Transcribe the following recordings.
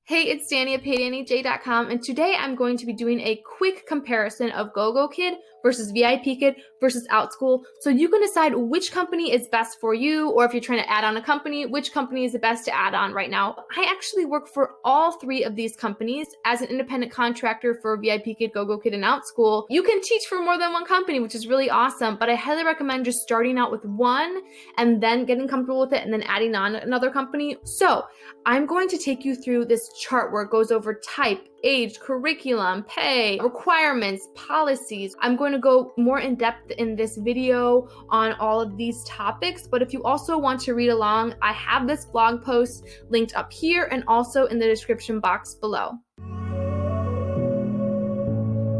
Hey, it's Danny at PayDannyJ.com, and today I'm going to be doing a quick comparison of GoGo Kid versus VIP Kid versus OutSchool, so you can decide which company is best for you, or if you're trying to add on a company, which company is the best to add on right now. I actually work for all three of these companies as an independent contractor for VIP Kid, GoGo Kid, and OutSchool. You can teach for more than one company, which is really awesome, but I highly recommend just starting out with one and then getting comfortable with it and then adding on another company. So I'm going to take you through this chart where it goes over type, age, curriculum, pay, requirements, policies. I'm going to go more in depth in this video on all of these topics, but if you also want to read along, I have this blog post linked up here and also in the description box below.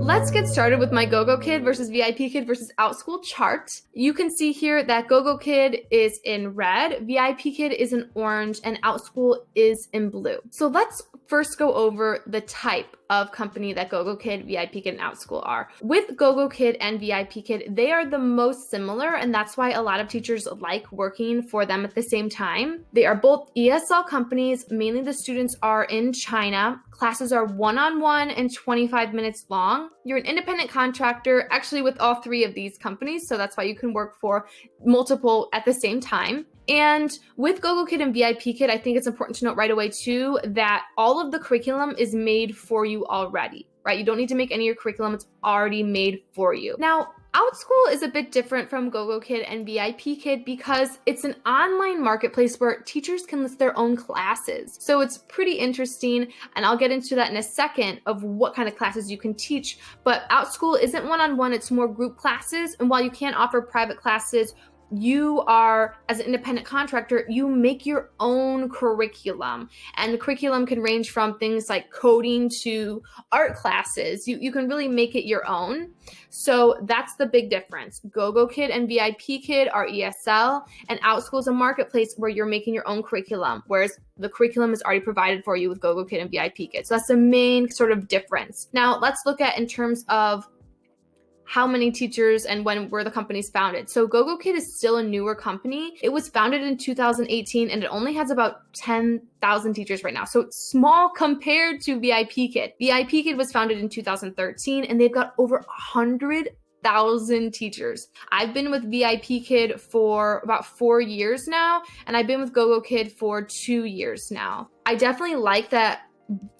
Let's get started with my GoGo Kid versus VIP Kid versus OutSchool chart. You can see here that GoGo Kid is in red, VIP Kid is in orange, and OutSchool is in blue. So let's first go over the type of company that GoGo Kid, VIP Kid, and OutSchool are. With GoGo Kid and VIP Kid, they are the most similar, and that's why a lot of teachers like working for them at the same time. They are both ESL companies. Mainly the students are in China. Classes are one-on-one and 25 minutes long. You're an independent contractor, actually with all three of these companies, so that's why you can work for multiple at the same time. And with GoGo Kid and VIP Kid, I think it's important to note right away too that all of the curriculum is made for you already, right? You don't need to make any of your curriculum, it's already made for you. Now, OutSchool is a bit different from GoGo Kid and VIP Kid because it's an online marketplace where teachers can list their own classes. So it's pretty interesting, and I'll get into that in a second of what kind of classes you can teach. But OutSchool isn't one-on-one, it's more group classes. And while you can offer private classes, you are, as an independent contractor, you make your own curriculum. And the curriculum can range from things like coding to art classes. You can really make it your own. So that's the big difference. GoGo Kid and VIP Kid are ESL, and OutSchool is a marketplace where you're making your own curriculum, whereas the curriculum is already provided for you with GoGo Kid and VIP Kid. So that's the main sort of difference. Now let's look at in terms of how many teachers and when were the companies founded. So GoGo Kid is still a newer company. It was founded in 2018 and it only has about 10,000 teachers right now. So it's small compared to VIP Kid. VIP Kid was founded in 2013 and they've got over 100,000 teachers. I've been with VIP Kid for about 4 years now, and I've been with GoGo Kid for 2 years now. I definitely like that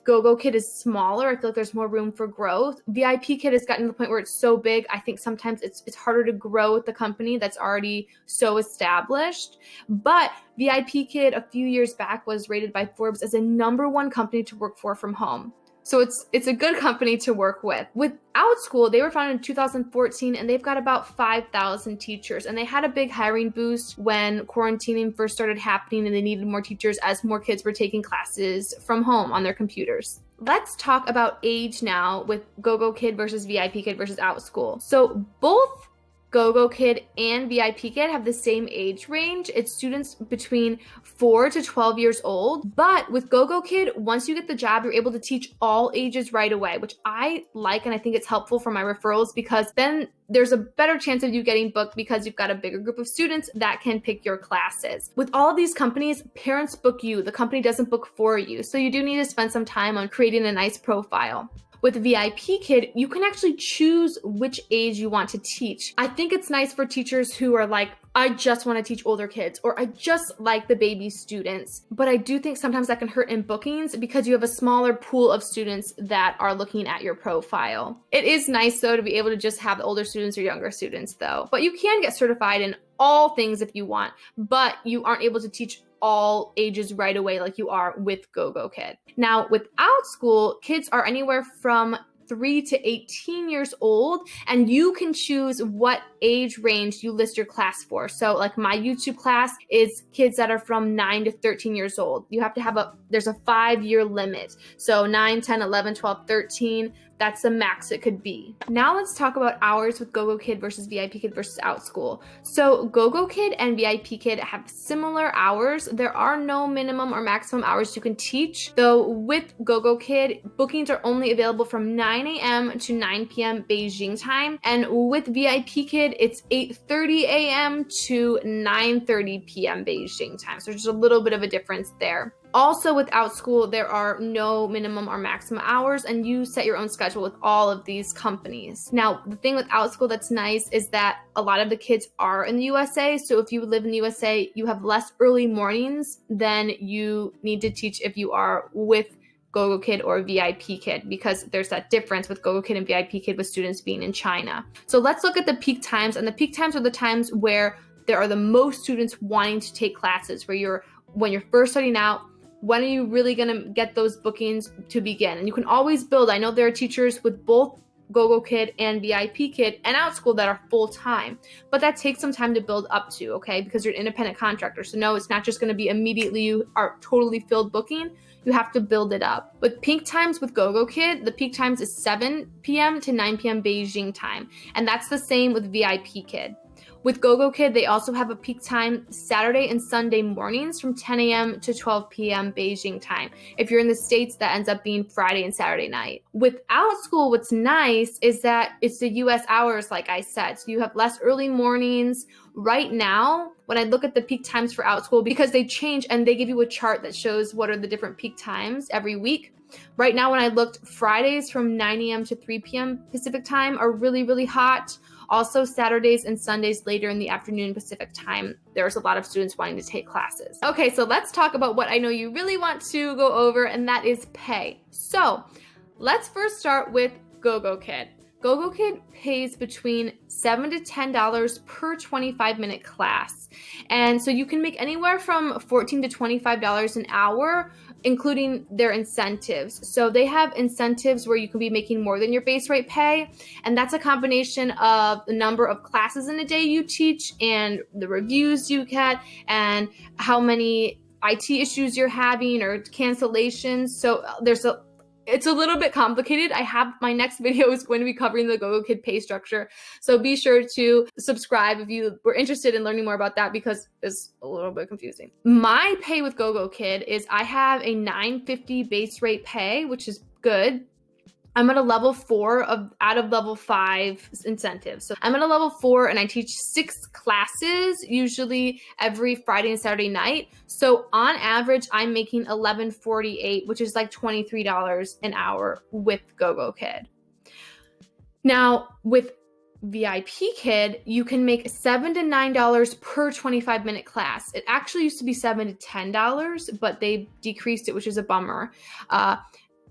GoGo Kid is smaller. I feel like there's more room for growth. VIP Kid has gotten to the point where it's so big, I think sometimes it's harder to grow with the company that's already so established. But VIP Kid a few years back was rated by Forbes as a #1 company to work for from home. So it's a good company to work with. With OutSchool, they were founded in 2014 and they've got about 5,000 teachers. And they had a big hiring boost when quarantining first started happening and they needed more teachers as more kids were taking classes from home on their computers. Let's talk about age now with GoGo Kid versus VIP Kid versus OutSchool. So both GoGo Kid and VIP Kid have the same age range. It's students between 4 to 12 years old. But with GoGo Kid, once you get the job, you're able to teach all ages right away, which I like, and I think it's helpful for my referrals because then there's a better chance of you getting booked because you've got a bigger group of students that can pick your classes. With all of these companies, parents book you. The company doesn't book for you. So you do need to spend some time on creating a nice profile. With VIP Kid, you can actually choose which age you want to teach. I think it's nice for teachers who are like, I just want to teach older kids, or I just like the baby students. But I do think sometimes that can hurt in bookings because you have a smaller pool of students that are looking at your profile. It is nice though to be able to just have the older students or younger students though. But you can get certified in all things if you want, but you aren't able to teach all ages right away like you are with GoGo Kid. Now with OutSchool, kids are anywhere from 3 to 18 years old, and you can choose what age range you list your class for. So like my YouTube class is kids that are from 9 to 13 years old. You have to there's a 5-year limit. So 9, 10, 11, 12, 13, that's the max it could be. Now let's talk about hours with GoGo Kid versus VIP Kid versus OutSchool. So GoGo Kid and VIP Kid have similar hours. There are no minimum or maximum hours you can teach, though with GoGo Kid, bookings are only available from 9 a.m. to 9 p.m. Beijing time. And with VIP Kid, it's 8:30 a.m. to 9:30 p.m. Beijing time. So there's just a little bit of a difference there. Also with Outschool, there are no minimum or maximum hours, and you set your own schedule with all of these companies. Now, the thing with Outschool that's nice is that a lot of the kids are in the USA. So if you live in the USA, you have less early mornings than you need to teach if you are with GoGo Kid or VIP Kid, because there's that difference with GoGo Kid and VIP Kid with students being in China. So let's look at the peak times, and the peak times are the times where there are the most students wanting to take classes, where when you're first starting out, when are you really going to get those bookings to begin? And you can always build. I know there are teachers with both GoGo Kid and VIP Kid and Outschool that are full-time, but that takes some time to build up to, okay? Because you're an independent contractor. So no, it's not just going to be immediately you are totally filled booking. You have to build it up. With peak times with GoGo Kid, the peak times is 7 p.m. to 9 p.m. Beijing time. And that's the same with VIP Kid. With GoGo Kid, they also have a peak time Saturday and Sunday mornings from 10 a.m. to 12 p.m. Beijing time. If you're in the States, that ends up being Friday and Saturday night. With Outschool, what's nice is that it's the US hours, like I said. So you have less early mornings. Right now, when I look at the peak times for Outschool, because they change and they give you a chart that shows what are the different peak times every week. Right now, when I looked, Fridays from 9 a.m. to 3 p.m. Pacific time are really, really hot. Also, Saturdays and Sundays later in the afternoon Pacific time, there's a lot of students wanting to take classes. Okay, so let's talk about what I know you really want to go over, and that is pay. So let's first start with GoGo Kid. GoGo Kid pays between $7 to $10 per 25-minute class. And so you can make anywhere from $14 to $25 an hour, including their incentives. So they have incentives where you can be making more than your base rate pay. And that's a combination of the number of classes in a day you teach and the reviews you get and how many IT issues you're having or cancellations. So it's a little bit complicated. My next video is going to be covering the GoGo Kid pay structure. So be sure to subscribe if you were interested in learning more about that, because it's a little bit confusing. My pay with GoGo Kid is I have a $9.50 base rate pay, which is good. I'm at a level 4 out of level 5 incentives. So I'm at a level 4 and I teach 6 classes, usually every Friday and Saturday night. So on average, I'm making $11.48, which is like $23 an hour with GoGo Kid. Now with VIP Kid, you can make $7 to $9 per 25-minute class. It actually used to be $7 to $10, but they decreased it, which is a bummer.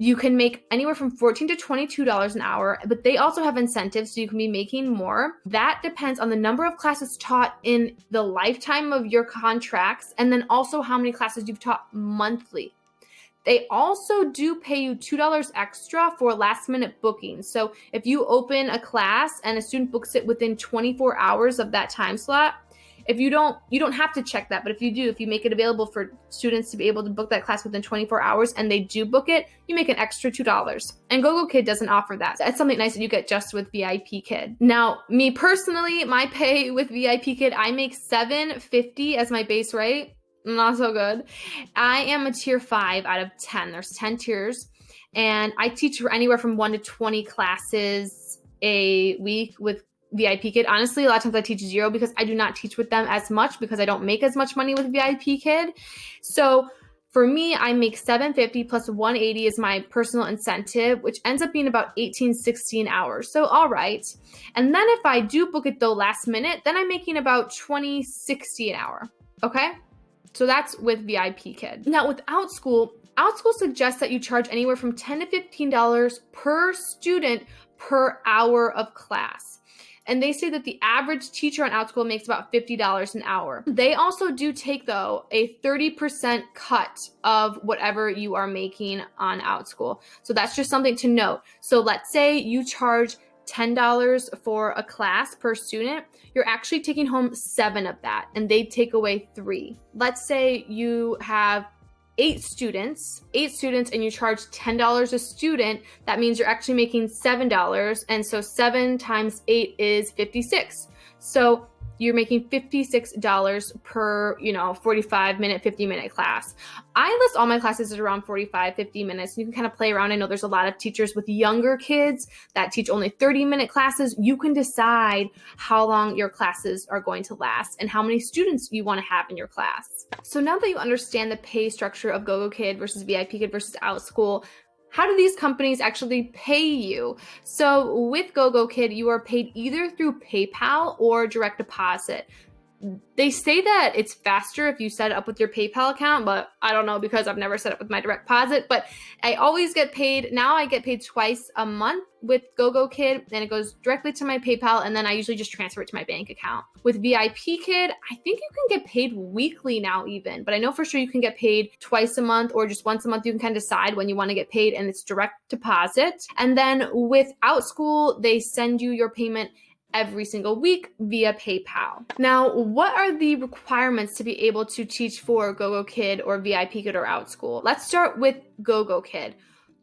You can make anywhere from $14 to $22 an hour, but they also have incentives, so you can be making more. That depends on the number of classes taught in the lifetime of your contracts, and then also how many classes you've taught monthly. They also do pay you $2 extra for last minute bookings. So if you open a class and a student books it within 24 hours of that time slot, you don't have to check that, but if you make it available for students to be able to book that class within 24 hours and they do book it, you make an extra $2. And GoGo Kid doesn't offer that. That's something nice that you get just with VIP Kid. Now, me personally, my pay with VIP Kid, I make $7.50 as my base rate. Not so good. I am a tier 5 out of 10. There's 10 tiers, and I teach for anywhere from 1 to 20 classes a week with VIP Kid. Honestly, a lot of times I teach 0 because I do not teach with them as much because I don't make as much money with VIP Kid. So for me, I make $7.50 plus $180 is my personal incentive, which ends up being about 16 hours. So all right. And then if I do book it though last minute, then I'm making about $20.60 an hour. Okay? So that's with VIP Kid. Now with Outschool suggests that you charge anywhere from $10 to $15 per student per hour of class. And they say that the average teacher on Outschool makes about $50 an hour. They also do take, though, a 30% cut of whatever you are making on Outschool. So that's just something to note. So let's say you charge $10 for a class per student, you're actually taking home 7 of that, and they take away 3. Let's say you have 8 students, and you charge $10 a student. That means you're actually making $7, and so 7 times 8 is 56. So you're making $56 per, 45-minute, 50-minute class. I list all my classes at around 45, 50 minutes. You can kind of play around. I know there's a lot of teachers with younger kids that teach only 30-minute classes. You can decide how long your classes are going to last and how many students you want to have in your class. So now that you understand the pay structure of GoGo Kid versus VIP Kid versus OutSchool, how do these companies actually pay you? So with GoGo Kid, you are paid either through PayPal or direct deposit. They say that it's faster if you set it up with your PayPal account, but I don't know because I've never set up with my direct deposit. But I always get paid. Now I get paid twice a month with GoGo Kid, and it goes directly to my PayPal, and then I usually just transfer it to my bank account. With VIP Kid, I think you can get paid weekly now even, but I know for sure you can get paid twice a month or just once a month. You can kind of decide when you want to get paid, and it's direct deposit. And then with OutSchool, they send you your payment every single week via PayPal. Now, what are the requirements to be able to teach for GoGo Kid or VIP Kid or OutSchool? Let's start with GoGo Kid.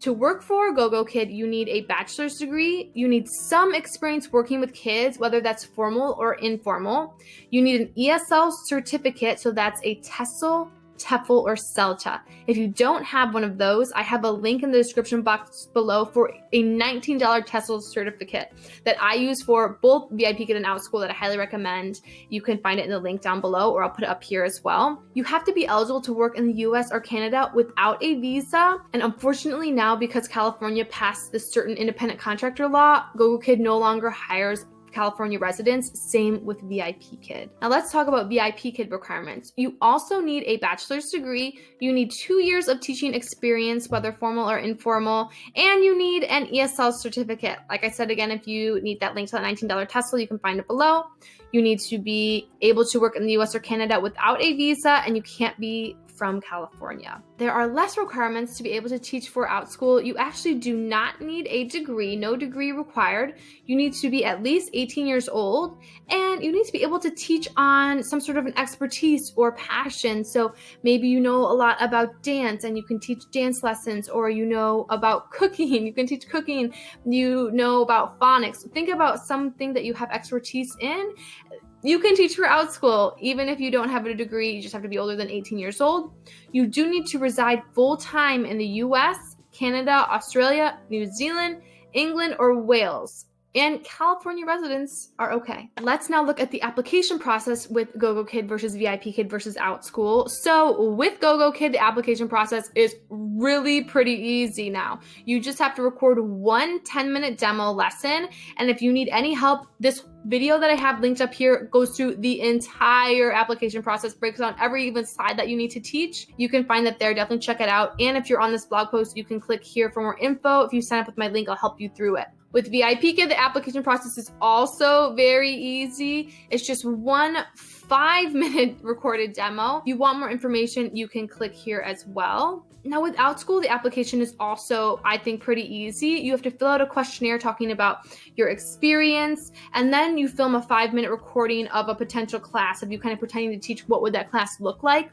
To work for GoGo Kid, you need a bachelor's degree. You need some experience working with kids, whether that's formal or informal. You need an ESL certificate, so that's a TESOL, TEFL, or CELTA. If you don't have one of those, I have a link in the description box below for a $19 TESOL certificate that I use for both VIP Kid and OutSchool that I highly recommend. You can find it in the link down below, or I'll put it up here as well. You have to be eligible to work in the US or Canada without a visa. And unfortunately now, because California passed this certain independent contractor law, GoGo Kid no longer hires California residents. Same with VIP Kid. Now let's talk about VIP Kid requirements. You also need a bachelor's degree. You need 2 years of teaching experience, whether formal or informal, and you need an ESL certificate. Like I said, again, if you need that link to that $19 TESOL, you can find it below. You need to be able to work in the US or Canada without a visa, and you can't be from California. There are less requirements to be able to teach for OutSchool. You actually do not need a degree, no degree required. You need to be at least 18 years old, and you need to be able to teach on some sort of an expertise or passion. So maybe you know a lot about dance and you can teach dance lessons, or you know about cooking, you can teach cooking, you know about phonics. Think about something that you have expertise in. You can teach for OutSchool, even if you don't have a degree. You just have to be older than 18 years old. You do need to reside full-time in the US, Canada, Australia, New Zealand, England, or Wales. And California residents are okay. Let's now look at the application process with GoGo Kid versus VIP Kid versus OutSchool. So with GoGo Kid, the application process is really pretty easy now. You just have to record one 10-minute demo lesson. And if you need any help, this video that I have linked up here goes through the entire application process, breaks down every even slide that you need to teach. You can find that there, definitely check it out. And if you're on this blog post, you can click here for more info. If you sign up with my link, I'll help you through it. With VIP Kid, the application process is also very easy. It's just one 5-minute recorded demo. If you want more information, you can click here as well. Now with OutSchool, the application is also, I think, pretty easy. You have to fill out a questionnaire talking about your experience, and then you film a 5-minute recording of a potential class of you kind of pretending to teach what would that class look like.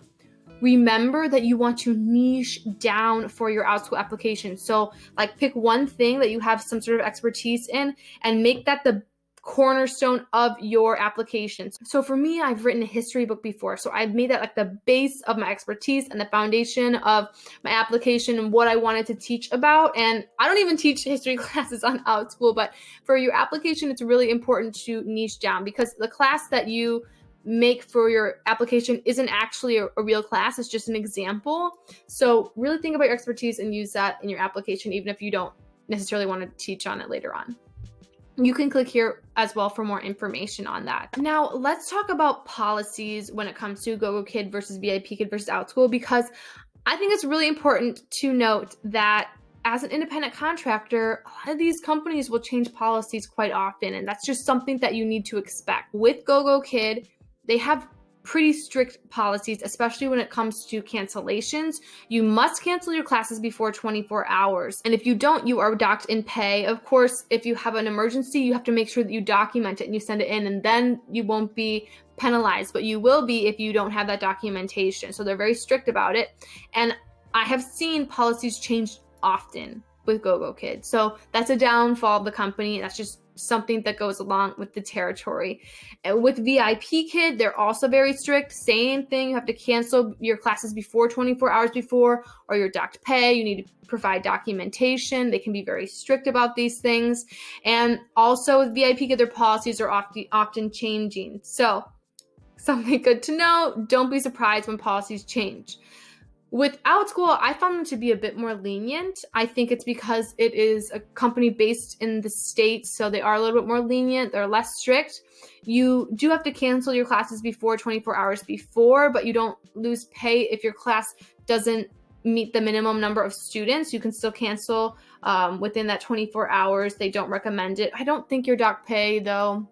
Remember that you want to niche down for your OutSchool application. So like pick one thing that you have some sort of expertise in and make that the cornerstone of your applications. So for me, I've written a history book before. So I've made that like the base of my expertise and the foundation of my application and what I wanted to teach about. And I don't even teach history classes on OutSchool, but for your application, it's really important to niche down, because the class that you make for your application isn't actually a real class. It's just an example. So really think about your expertise and use that in your application, even if you don't necessarily want to teach on it later on. You can click here as well for more information on that. Now, let's talk about policies when it comes to GoGo Kid versus VIP Kid versus OutSchool, because I think it's really important to note that as an independent contractor, a lot of these companies will change policies quite often, and that's just something that you need to expect. With GoGo Kid, they have pretty strict policies, especially when it comes to cancellations. You must cancel your classes before 24 hours. And if you don't, you are docked in pay. Of course, if you have an emergency, you have to make sure that you document it and you send it in, and then you won't be penalized, but you will be if you don't have that documentation. So they're very strict about it. And I have seen policies change often with GoGo Kid. So that's a downfall of the company. That's just something that goes along with the territory. And with VIP Kid, they're also very strict. Same thing, you have to cancel your classes before 24 hours before, or you're docked pay. You need to provide documentation. They can be very strict about these things. And also with VIP Kid, their policies are often changing. So something good to know, don't be surprised when policies change. With OutSchool, I found them to be a bit more lenient. I think it's because it is a company based in the States, so they are a little bit more lenient. They're less strict. You do have to cancel your classes before 24 hours before, but you don't lose pay if your class doesn't meet the minimum number of students. You can still cancel within that 24 hours. They don't recommend it. I don't think you're docked pay, though,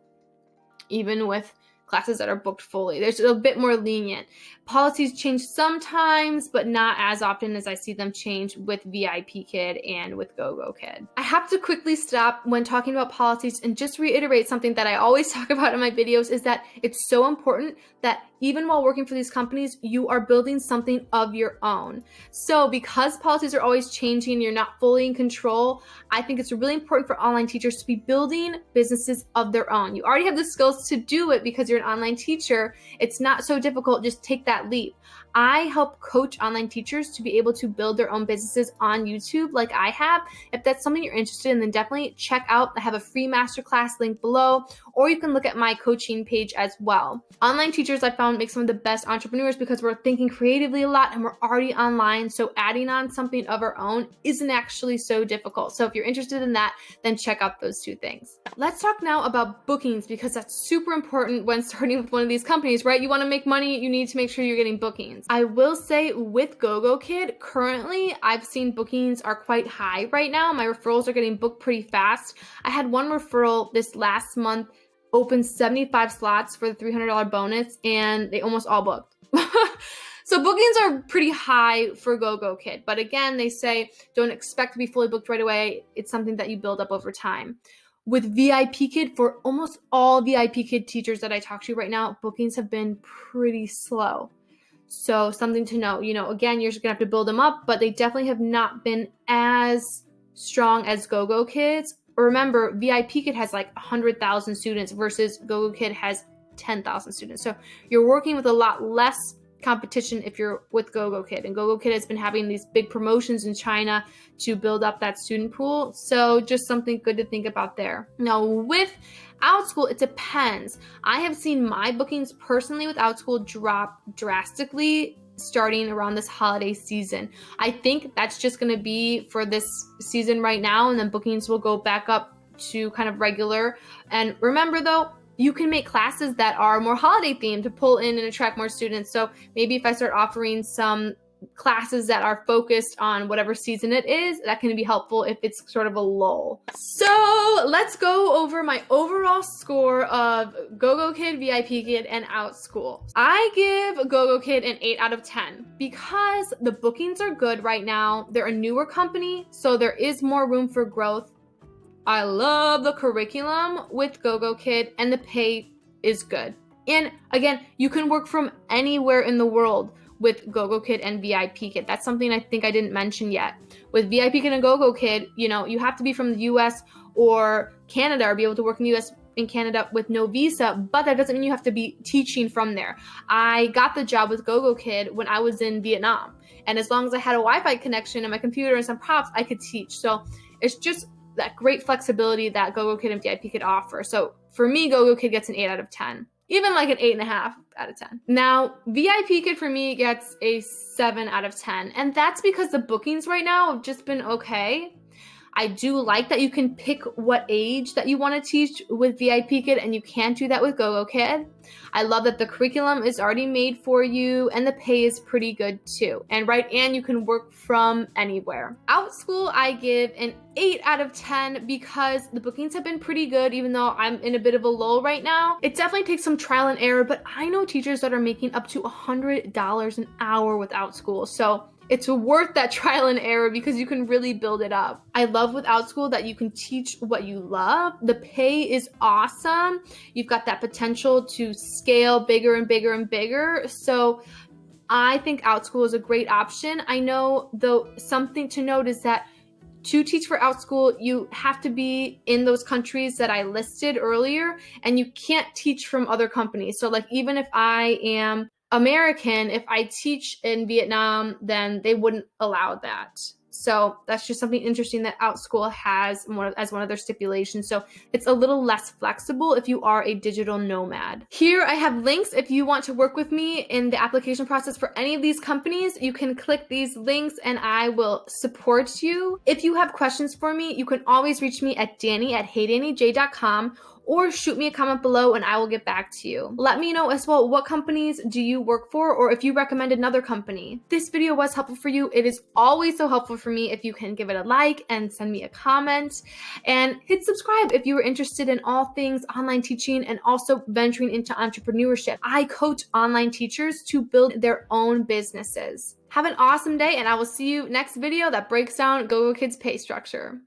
even with classes that are booked fully. There's a bit more lenient. Policies change sometimes, but not as often as I see them change with VIP Kid and with GoGo Kid. I have to quickly stop when talking about policies and just reiterate something that I always talk about in my videos, is that it's so important that even while working for these companies, you are building something of your own. So because policies are always changing and you're not fully in control, I think it's really important for online teachers to be building businesses of their own. You already have the skills to do it because you're an online teacher. It's not so difficult. Just take that leap. I help coach online teachers to be able to build their own businesses on YouTube like I have. If that's something you're interested in, then definitely check out. I have a free masterclass link below, or you can look at my coaching page as well. Online teachers, I found, make some of the best entrepreneurs because we're thinking creatively a lot and we're already online. So adding on something of our own isn't actually so difficult. So if you're interested in that, then check out those two things. Let's talk now about bookings, because that's super important when starting with one of these companies, right? You want to make money, you need to make sure you're getting bookings. I will say with GoGo Kid, currently I've seen bookings are quite high right now. My referrals are getting booked pretty fast. I had one referral this last month open 75 slots for the $300 bonus, and they almost all booked. So bookings are pretty high for GoGo Kid. But again, they say don't expect to be fully booked right away. It's something that you build up over time. With VIP Kid, for almost all VIP Kid teachers that I talk to right now, bookings have been pretty slow. So something to know, again, you're just gonna have to build them up, but they definitely have not been as strong as GoGo Kids. Remember, VIP Kid has like 100,000 students versus GoGo Kid has 10,000 students. So you're working with a lot less competition if you're with GoGo Kid. And GoGo Kid has been having these big promotions in China to build up that student pool. So just something good to think about there. Now with OutSchool, it depends. I have seen my bookings personally with OutSchool drop drastically starting around this holiday season. I think that's just going to be for this season right now, and then bookings will go back up to kind of regular. And remember though, you can make classes that are more holiday themed to pull in and attract more students. So maybe if I start offering some classes that are focused on whatever season it is, that can be helpful if it's sort of a lull. So let's go over my overall score of GoGo Kid, VIP Kid, and OutSchool. I give GoGo Kid an 8 out of 10 because the bookings are good right now. They're a newer company, so there is more room for growth. I love the curriculum with GoGo Kid, and the pay is good. And again, you can work from anywhere in the world with GoGo Kid and VIP Kid. That's something I think I didn't mention yet. With VIP Kid and GoGo Kid, you have to be from the US or Canada or be able to work in the US and Canada with no visa, but that doesn't mean you have to be teaching from there. I got the job with GoGo Kid when I was in Vietnam. And as long as I had a Wi-Fi connection and my computer and some props, I could teach. So it's just that great flexibility that GoGo Kid and VIP Kid offer. So for me, GoGo Kid gets an 8 out of 10. Even like an 8.5 out of 10. Now, VIP Kid for me gets a 7 out of 10. And that's because the bookings right now have just been okay. I do like that you can pick what age that you want to teach with VIP Kid, and you can't do that with GoGo Kid. I love that the curriculum is already made for you, and the pay is pretty good too. And you can work from anywhere. OutSchool, I give an 8 out of 10 because the bookings have been pretty good, even though I'm in a bit of a lull right now. It definitely takes some trial and error, but I know teachers that are making up to $100 an hour with OutSchool. So it's worth that trial and error because you can really build it up. I love with OutSchool that you can teach what you love. The pay is awesome. You've got that potential to scale bigger and bigger and bigger. So I think OutSchool is a great option. I know though something to note is that To teach for OutSchool, you have to be in those countries that I listed earlier, and you can't teach from other companies. So like even if I am American, if I teach in Vietnam, then they wouldn't allow that. So that's just something interesting that OutSchool has as one of their stipulations. So it's a little less flexible if you are a digital nomad. Here I have links if you want to work with me in the application process for any of these companies. You can click these links and I will support you. If you have questions for me, you can always reach me at Danny@HeyDannyJ.com or shoot me a comment below and I will get back to you. Let me know as well, what companies do you work for, or if you recommend another company. This video was helpful for you. It is always so helpful for me if you can give it a like and send me a comment, and hit subscribe if you are interested in all things online teaching and also venturing into entrepreneurship. I coach online teachers to build their own businesses. Have an awesome day, and I will see you next video that breaks down GoGoKids' pay structure.